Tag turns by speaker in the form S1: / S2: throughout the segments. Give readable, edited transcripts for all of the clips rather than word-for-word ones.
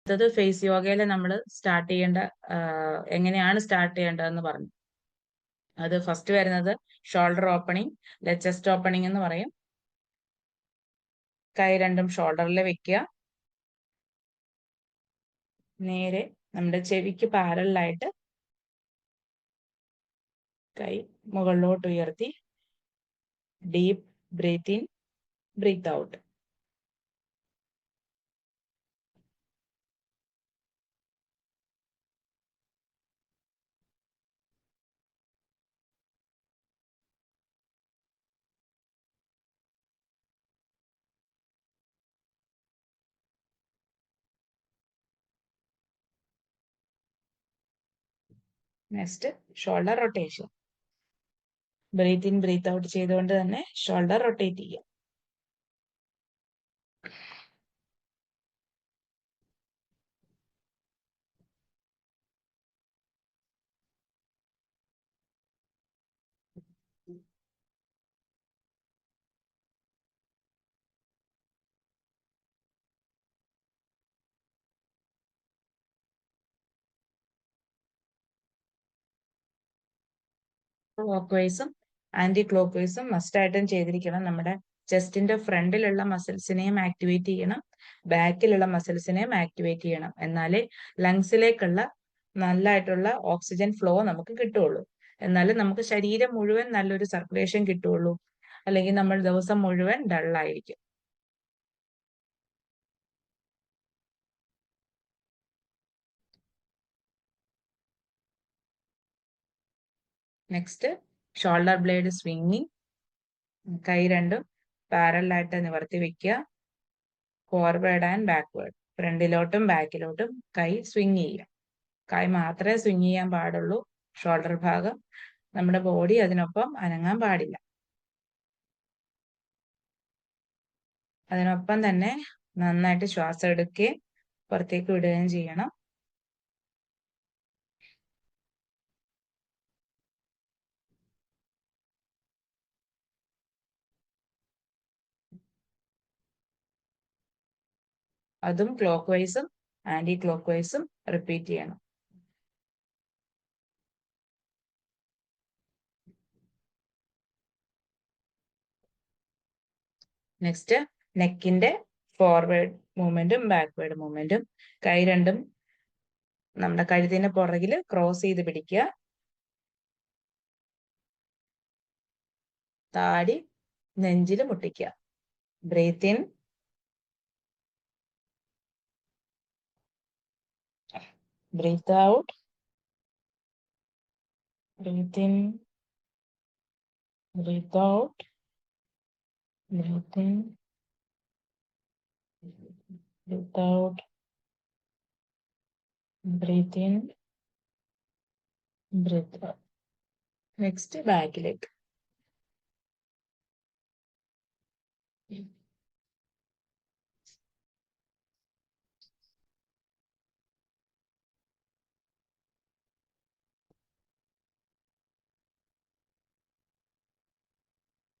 S1: അടുത്തത് ഫേസ് യോഗയിൽ നമ്മൾ സ്റ്റാർട്ട് ചെയ്യേണ്ട എങ്ങനെയാണ് സ്റ്റാർട്ട് ചെയ്യേണ്ടതെന്ന് പറഞ്ഞു. അത് ഫസ്റ്റ് വരുന്നത് ഷോൾഡർ ഓപ്പണിംഗ്, ചെസ്റ്റ് ഓപ്പണിംഗ് എന്ന് പറയും. കൈ രണ്ടും ഷോൾഡറിൽ വെക്കുക. നേരെ നമ്മുടെ ചെവിക്ക് പാരലായിട്ട് കൈ മുകളിലോട്ട് ഉയർത്തി deep breath in, breath out. Next shoulder rotation. Breath in breath out ചെയ്തുകൊണ്ട് തന്നെ ഷോൾഡർ റൊട്ടേറ്റ് ചെയ്യുക. ക്ലോക്ക് വൈസും ആന്റി ക്ലോക്ക് വൈസും മസ്റ്റായിട്ടും ചെയ്തിരിക്കണം. നമ്മുടെ ചെസ്റ്റിന്റെ ഫ്രണ്ടിലുള്ള മസിൽസിനെയും ആക്ടിവേറ്റ് ചെയ്യണം, ബാക്കിലുള്ള മസിൽസിനെയും ആക്ടിവേറ്റ് ചെയ്യണം. എന്നാലേ ലങ്സിലേക്കുള്ള നല്ലതായിട്ടുള്ള ഓക്സിജൻ ഫ്ലോ നമുക്ക് കിട്ടുള്ളൂ. എന്നാലും നമുക്ക് ശരീരം മുഴുവൻ നല്ലൊരു സർക്കുലേഷൻ കിട്ടുള്ളൂ. അല്ലെങ്കിൽ നമ്മൾ ദിവസം മുഴുവൻ ഡള്ളായിരിക്കും. നെക്സ്റ്റ് ഷോൾഡർ ബ്ലേഡ് സ്വിങ്ങിങ്. കൈ രണ്ടും പാരലായിട്ട് നിവർത്തി വെക്കുക. ഫോർവേഡ് ആൻഡ് ബാക്ക്വേർഡ്, ഫ്രണ്ടിലോട്ടും ബാക്കിലോട്ടും കൈ സ്വിങ് ചെയ്യുക. കൈ മാത്രമേ സ്വിങ് ചെയ്യാൻ പാടുള്ളൂ. ഷോൾഡർ ഭാഗം, നമ്മുടെ ബോഡി അതിനൊപ്പം അനങ്ങാൻ പാടില്ല. അതിനൊപ്പം തന്നെ നന്നായിട്ട് ശ്വാസം എടുക്കുകയും പുറത്തേക്ക് വിടുകയും ചെയ്യണം. അതും ക്ലോക്ക് വൈസും ആന്റി ക്ലോക്ക് വൈസും റിപ്പീറ്റ് ചെയ്യണം. നെക്സ്റ്റ് നെക്കിന്റെ ഫോർവേഡ് മൂവ്മെന്റും ബാക്ക്വേർഡ് മൂവ്മെന്റും. കൈ രണ്ടും നമ്മുടെ കഴുത്തിന് പുറകിൽ ക്രോസ് ചെയ്ത് പിടിക്കുക. താടി നെഞ്ചിൽ മുട്ടിക്കുക. Breath in, breath out, breath in, breath out, breath in, breath out, breath in, breath out. Next ബാക്കിലേക്ക്.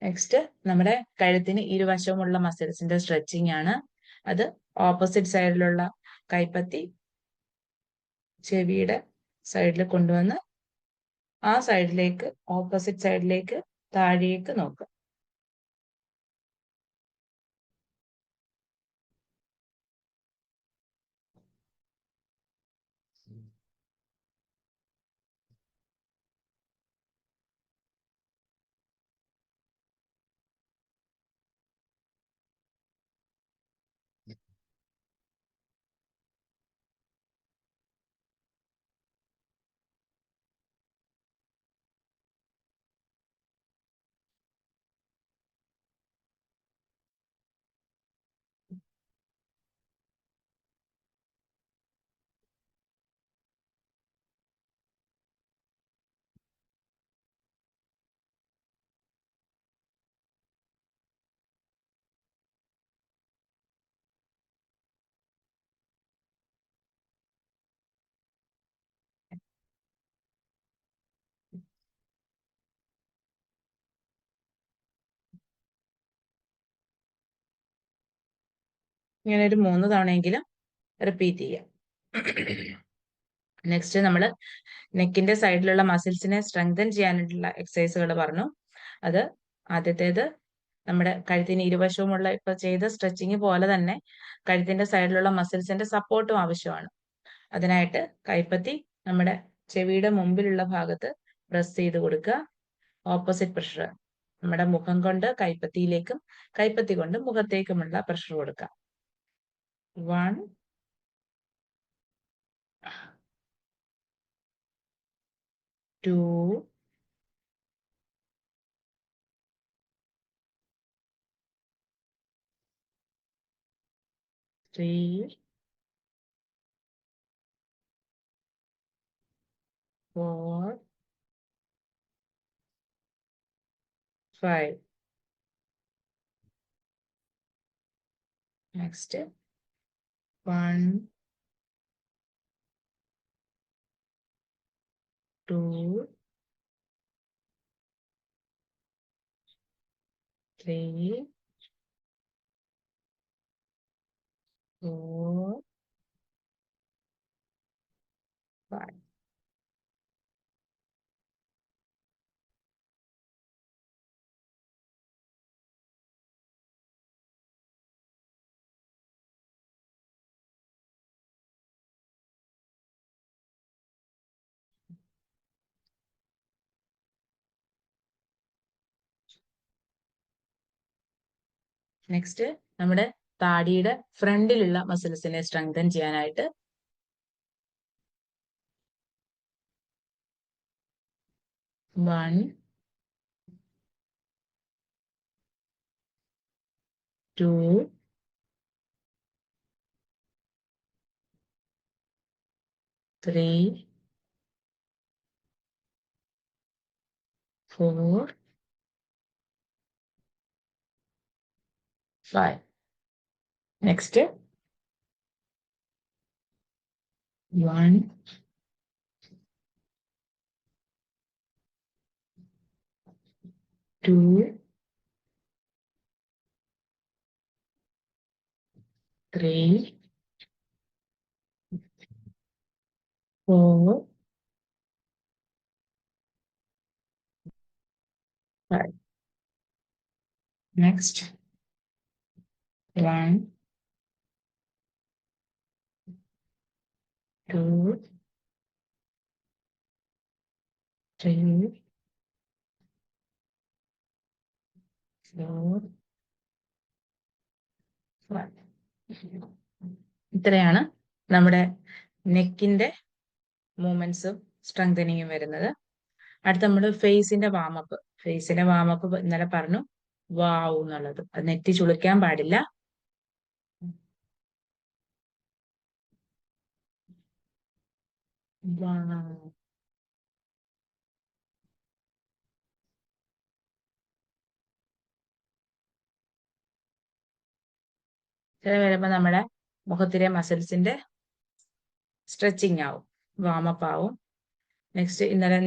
S1: നെക്സ്റ്റ് നമ്മുടെ കഴുത്തിന് ഇരുവശവുമുള്ള മസിൽസിന്റെ സ്ട്രെച്ചിങ് ആണ്. അത് ഓപ്പോസിറ്റ് സൈഡിലുള്ള കൈപ്പത്തി ചെവിയുടെ സൈഡിൽ കൊണ്ടുവന്ന് ആ സൈഡിലേക്ക്, ഓപ്പോസിറ്റ് സൈഡിലേക്ക് താഴേക്ക് നോക്കുക. ഇങ്ങനെ ഒരു 3 തവണയെങ്കിലും റിപ്പീറ്റ് ചെയ്യാം. നെക്സ്റ്റ് നമ്മൾ നെക്കിന്റെ സൈഡിലുള്ള മസിൽസിനെ സ്ട്രെങ്തൻ ചെയ്യാനായിട്ടുള്ള എക്സസൈസുകൾ പറഞ്ഞു. അത് ആദ്യത്തേത് നമ്മുടെ കഴുത്തിന് ഇരുവശവുമുള്ള ഇപ്പൊ ചെയ്ത സ്ട്രെച്ചിങ് പോലെ തന്നെ കഴുത്തിന്റെ സൈഡിലുള്ള മസിൽസിന്റെ സപ്പോർട്ടും ആവശ്യമാണ്. അതിനായിട്ട് കൈപ്പത്തി നമ്മുടെ ചെവിയുടെ മുമ്പിലുള്ള ഭാഗത്ത് പ്രസ് ചെയ്ത് കൊടുക്കുക. ഓപ്പോസിറ്റ് പ്രഷർ നമ്മുടെ മുഖം കൊണ്ട് കൈപ്പത്തിയിലേക്കും കൈപ്പത്തി കൊണ്ട് മുഖത്തേക്കുമുള്ള പ്രഷർ കൊടുക്കുക. 1 2 3 4 5. Next 1 2 3 4 5. നെക്സ്റ്റ് നമ്മുടെ താടിയുടെ ഫ്രണ്ടിലുള്ള മസിൽസിനെ സ്ട്രെങ്തൻ ചെയ്യാനായിട്ട് 1 2 3 4 5. Next 1 2 3 4 5. Next 1 2 3 4 5. ഇത്രയാണ് നമ്മുടെ നെക്കിന്റെ മൂവ്മെന്റ്സും സ്ട്രെങ്തനിങ്ങും വരുന്നത്. അടുത്ത നമ്മൾ ഫേസിന്റെ വാമപ്പ് ഇന്നലെ പറഞ്ഞു വാവ് എന്നുള്ളത്. അത് നെറ്റി ചുളിക്കാൻ പാടില്ല. ചില വരുമ്പോ നമ്മുടെ മുഖത്തിലെ മസിൽസിന്റെ സ്ട്രെച്ചിങ് ആവും, വാമപ്പ് ആവും. നെക്സ്റ്റ് ഇന്നലെ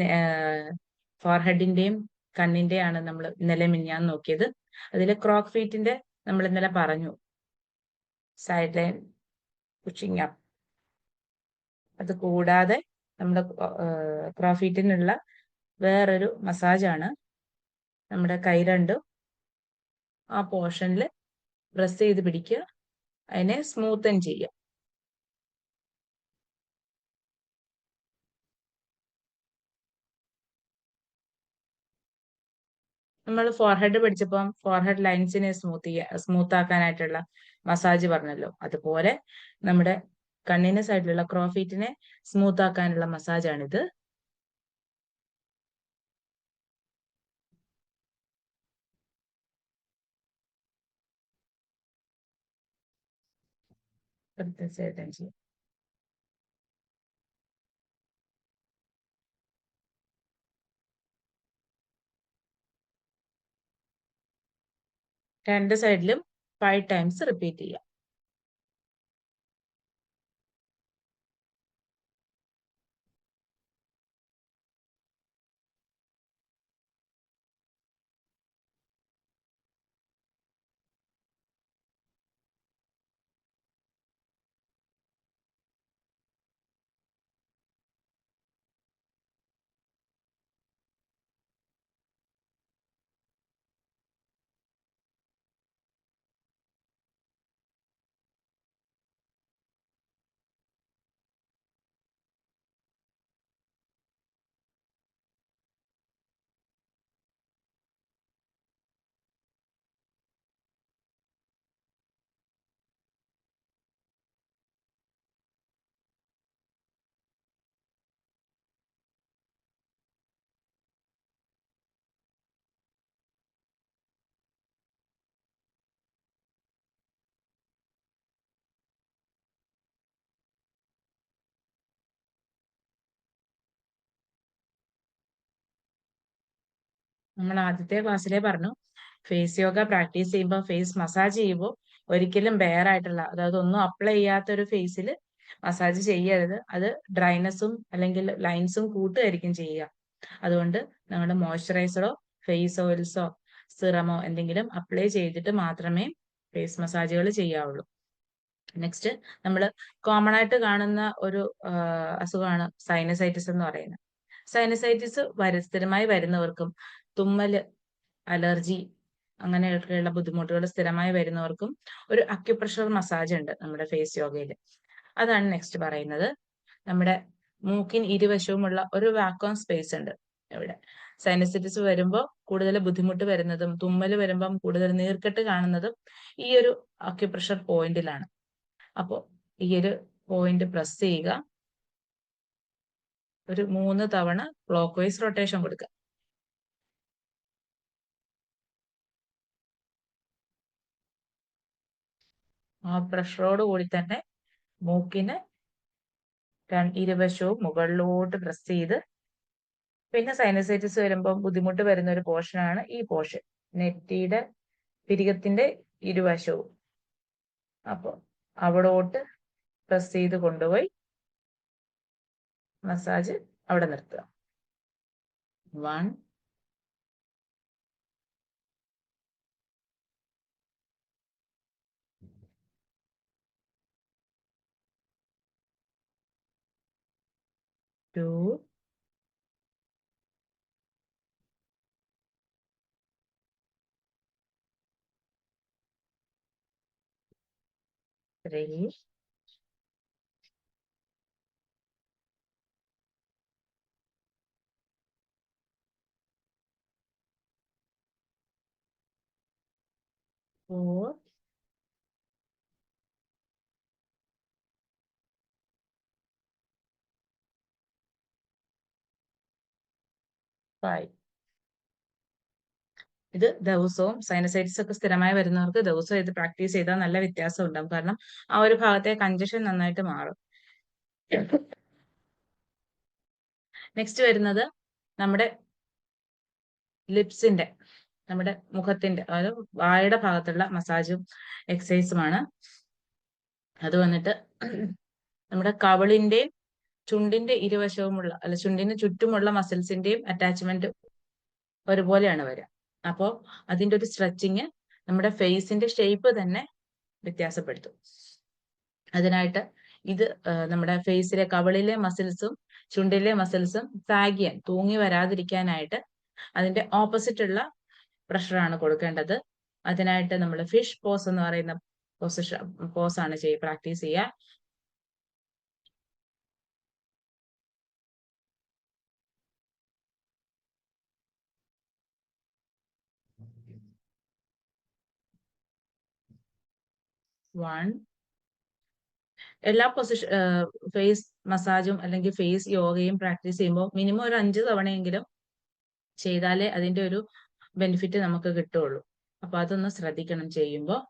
S1: ഫോർഹെഡിന്റെയും കണ്ണിന്റെയാണ് നമ്മൾ ഇന്നലെ മിനിഞ്ഞാന്ന് നോക്കിയത്. അതിൽ ക്രോക്ക് ഫീറ്റിന്റെ നമ്മൾ ഇന്നലെ പറഞ്ഞു, സൈഡ് ലൈൻ പുഷിങ് അപ്പ്. അത് കൂടാതെ നമ്മുടെ ക്രോക്ക് ഫീറ്റിനുള്ള വേറൊരു മസാജാണ് നമ്മുടെ കൈ രണ്ടും ആ പോർഷനിൽ പ്രസ് ചെയ്ത് പിടിക്കുക, അതിനെ സ്മൂത്തൻ ചെയ്യുക. നമ്മൾ ഫോർഹെഡ് പഠിച്ചപ്പം ഫോർഹെഡ് ലൈൻസിനെ സ്മൂത്ത് ആക്കാനായിട്ടുള്ള മസാജ് പറഞ്ഞല്ലോ. അതുപോലെ നമ്മുടെ കണ്ണിന്റെ സൈഡിലുള്ള ക്രോഫീറ്റിനെ സ്മൂത്ത് ആക്കാനുള്ള മസാജാണിത്. രണ്ട് സൈഡിലും 5 ടൈംസ് റിപ്പീറ്റ് ചെയ്യാം. നമ്മൾ ആദ്യത്തെ ക്ലാസ്സിലെ പറഞ്ഞു ഫേസ് യോഗ പ്രാക്ടീസ് ചെയ്യുമ്പോൾ, ഫേസ് മസാജ് ചെയ്യുമ്പോൾ ഒരിക്കലും ബെയർ ആയിട്ടുള്ള, അതായത് ഒന്നും അപ്ലൈ ചെയ്യാത്ത ഒരു ഫേസിൽ മസാജ് ചെയ്യരുത്. അത് ഡ്രൈനെസ്സും അല്ലെങ്കിൽ ലൈൻസും കൂട്ടുമായിരിക്കും ചെയ്യുക. അതുകൊണ്ട് നിങ്ങളുടെ മോയ്സ്ചറൈസറോ ഫേസ് ഓയിൽസോ സിറമോ എന്തെങ്കിലും അപ്ലൈ ചെയ്തിട്ട് മാത്രമേ ഫേസ് മസാജുകൾ ചെയ്യാവുള്ളൂ. നെക്സ്റ്റ്, നമ്മൾ കോമൺ ആയിട്ട് കാണുന്ന ഒരു അസുഖമാണ് സൈനസൈറ്റിസ് എന്ന് പറയുന്നത്. സൈനസൈറ്റിസ് സ്ഥിരമായി വരുന്നവർക്കും, തുമ്മല്, അലർജി അങ്ങനെയൊക്കെയുള്ള ബുദ്ധിമുട്ടുകൾ സ്ഥിരമായി വരുന്നവർക്കും ഒരു അക്യുപ്രഷർ മസാജ് ഉണ്ട് നമ്മുടെ ഫേസ് യോഗയിൽ. അതാണ് നെക്സ്റ്റ് പറയുന്നത്. നമ്മുടെ മൂക്കിന് ഇരുവശവുമുള്ള ഒരു വാക്വം സ്പേസ് ഉണ്ട് ഇവിടെ. സൈനസൈറ്റിസ് വരുമ്പോൾ കൂടുതൽ ബുദ്ധിമുട്ട് വരുന്നതും, തുമ്മൽ വരുമ്പം കൂടുതൽ നീർക്കെട്ട് കാണുന്നതും ഈ ഒരു അക്യുപ്രഷർ പോയിന്റിലാണ്. അപ്പോൾ ഈ ഒരു പോയിന്റ് പ്രസ് ചെയ്യുക. ഒരു 3 തവണ ക്ലോക്ക് വൈസ് റൊട്ടേഷൻ കൊടുക്കുക. ആ പ്രഷറോട് കൂടി തന്നെ മൂക്കിന് ഇരുവശവും മുകളിലോട്ട് പ്രസ് ചെയ്ത്, പിന്നെ സൈനസൈറ്റിസ് വരുമ്പോൾ ബുദ്ധിമുട്ട് വരുന്ന ഒരു പോർഷനാണ് ഈ പോർഷൻ, നെറ്റിയുടെ പിരികത്തിന്റെ ഇരുവശവും. അപ്പോൾ അവിടോട്ട് പ്രസ് ചെയ്ത് കൊണ്ടുപോയി മസാജ് അവിടെ നിർത്തുക. 1 2 3 4 5. ഇത് ദിവസവും, സൈനസൈറ്റിസ് ഒക്കെ സ്ഥിരമായി വരുന്നവർക്ക് ദിവസവും ഇത് പ്രാക്ടീസ് ചെയ്താൽ നല്ല വ്യത്യാസം ഉണ്ടാവും. കാരണം ആ ഒരു ഭാഗത്തെ കഞ്ചഷൻ നന്നായിട്ട് മാറും. നെക്സ്റ്റ് വരുന്നത് നമ്മുടെ ലിപ്സിന്റെ, നമ്മുടെ മുഖത്തിന്റെ, അതായത് വായുടെ ഭാഗത്തുള്ള മസാജും എക്സസൈസുമാണ്. അത് വന്നിട്ട് നമ്മുടെ കവിളിന്റെയും ചുണ്ടിന്റെ ഇരുവശവുമുള്ള, അല്ല ചുണ്ടിന് ചുറ്റുമുള്ള മസിൽസിന്റെയും അറ്റാച്ച്മെന്റ് ഒരുപോലെയാണ് വരിക. അപ്പോൾ അതിന്റെ ഒരു സ്ട്രെച്ചിങ് നമ്മുടെ ഫേസിന്റെ ഷേപ്പ് തന്നെ വ്യത്യാസപ്പെടുത്തും. അതിനായിട്ട് ഇത് നമ്മുടെ ഫേസിലെ കവിളിലെ മസിൽസും ചുണ്ടിലെ മസിൽസും സാഗിയാൻ, തൂങ്ങി വരാതിരിക്കാനായിട്ട് അതിന്റെ ഓപ്പോസിറ്റ് ഉള്ള പ്രഷറാണ് കൊടുക്കേണ്ടത്. അതിനായിട്ട് നമ്മൾ ഫിഷ് പോസ് എന്ന് പറയുന്ന പോസാണ് പ്രാക്ടീസ് ചെയ്യുക. എല്ലാ ഫേസ് മസാജും അല്ലെങ്കിൽ ഫേസ് യോഗയും പ്രാക്ടീസ് ചെയ്യുമ്പോൾ മിനിമം ഒരു 5 തവണയെങ്കിലും ചെയ്താലേ അതിന്റെ ഒരു ബെനിഫിറ്റ് നമുക്ക് കിട്ടുള്ളൂ. അപ്പൊ അതൊന്ന് ശ്രദ്ധിക്കണം ചെയ്യുമ്പോൾ.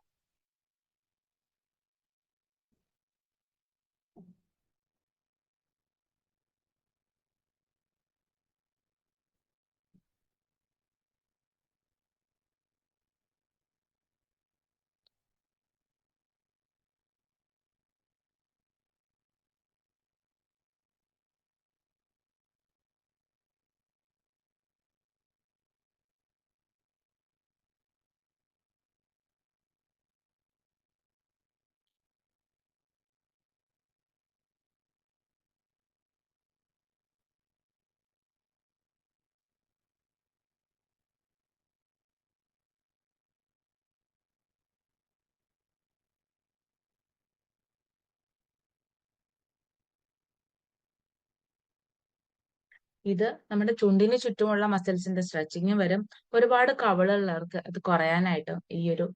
S1: ഇത് നമ്മുടെ ചുണ്ടിന് ചുറ്റുമുള്ള മസിൽസിന്റെ സ്ട്രെച്ചിങ് വരും. ഒരുപാട് കവിളുള്ളവർക്ക് അത് കുറയാനായിട്ട് ഈ ഒരു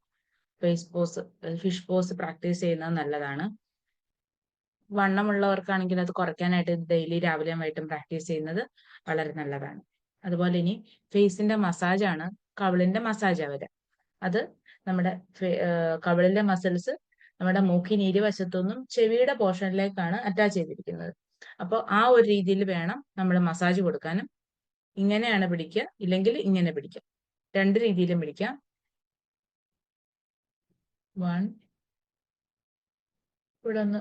S1: face pose, fish pose practice ചെയ്യുന്നത് നല്ലതാണ്. വണ്ണമുള്ളവർക്കാണെങ്കിൽ അത് കുറയ്ക്കാനായിട്ട് ഡെയിലി രാവിലെയും വൈകിട്ടും പ്രാക്ടീസ് ചെയ്യുന്നത് വളരെ നല്ലതാണ്. അതുപോലെ ഇനി ഫേസിന്റെ മസാജാണ്, കവിളിന്റെ മസാജ് വരിക. അത് നമ്മുടെ കവിളിന്റെ മസിൽസ് നമ്മുടെ മൂക്കിന് ഇരുവശത്തുനിന്നും ചെവിയുടെ പോർഷനിലേക്കാണ് അറ്റാച്ച് ചെയ്തിരിക്കുന്നത്. അപ്പോൾ ആ ഒരു രീതിയിൽ വേണം നമ്മൾ മസാജ് കൊടുക്കാനും. ഇങ്ങനെയാണ് പിടിക്കുക, ഇല്ലെങ്കിൽ ഇങ്ങനെ പിടിക്കാം. രണ്ട് രീതിയിലും പിടിക്കാം. 1, ഇവിടെ ഒന്ന്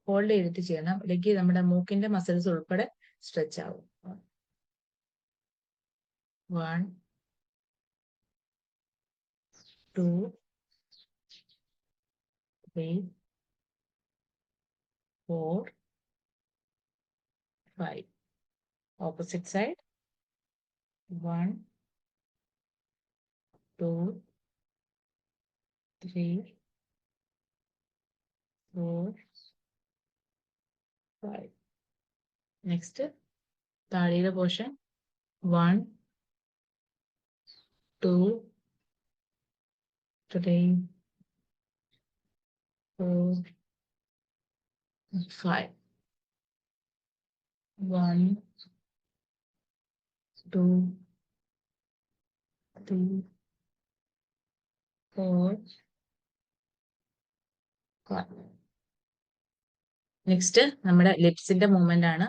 S1: ഹോൾഡ് ചെയ്തിട്ട് ചെയ്യണം, അല്ലെങ്കിൽ നമ്മുടെ മൂക്കിന്റെ മസിൽസ് ഉൾപ്പെടെ സ്ട്രെച്ച് ആവും. 1, 2, 3, 4, 5. Opposite side. 1, 2, 3, 4, 5. നെക്സ്റ്റ് താടിയുടെ പോർഷൻ. 1, 2, 3, 4, 5. 1, 2, 3, 4, 5. നെക്സ്റ്റ് നമ്മുടെ ലിപ്സിന്റെ മൂവ്മെന്റ് ആണ്.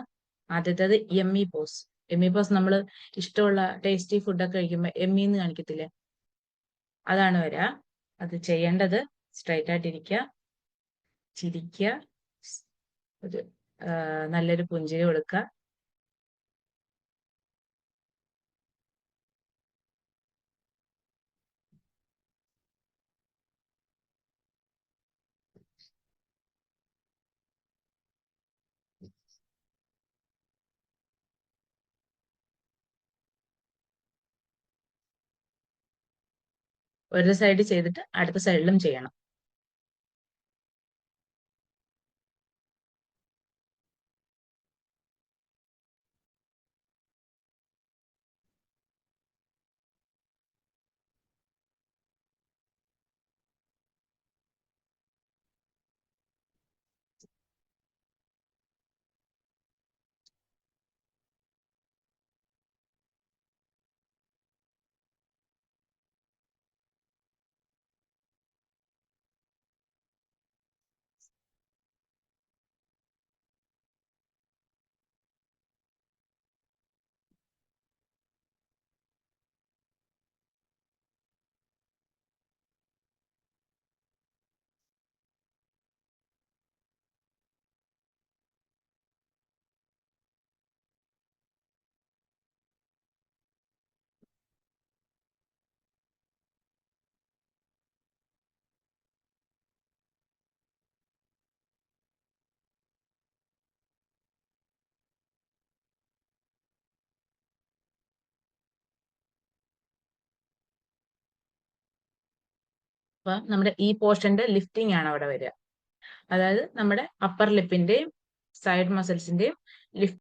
S1: ആദ്യത്തേത് എമ്മി പോസ്. എമ്മി പോസ് നമ്മൾ ഇഷ്ടമുള്ള ടേസ്റ്റി ഫുഡൊക്കെ കഴിക്കുമ്പോൾ എമ്മി എന്ന് കാണിക്കത്തില്ലേ, അതാണ് വരിക. അത് ചെയ്യേണ്ടത് സ്ട്രൈറ്റ് ആയിട്ടിരിക്കുക, ചിരിക്കുക, ഒരു നല്ലൊരു പുഞ്ചിരി കൊടുക്കുക. ഒരു സൈഡ് ചെയ്തിട്ട് അടുത്ത സൈഡിലും ചെയ്യണം. അപ്പൊ നമ്മുടെ ഈ പോർഷന്റെ ലിഫ്റ്റിംഗ് ആണ് അവിടെ വരിക. അതായത് നമ്മുടെ അപ്പർ ലിപ്പിന്റെയും സൈഡ് മസിൽസിന്റെയും ലിഫ്റ്റ്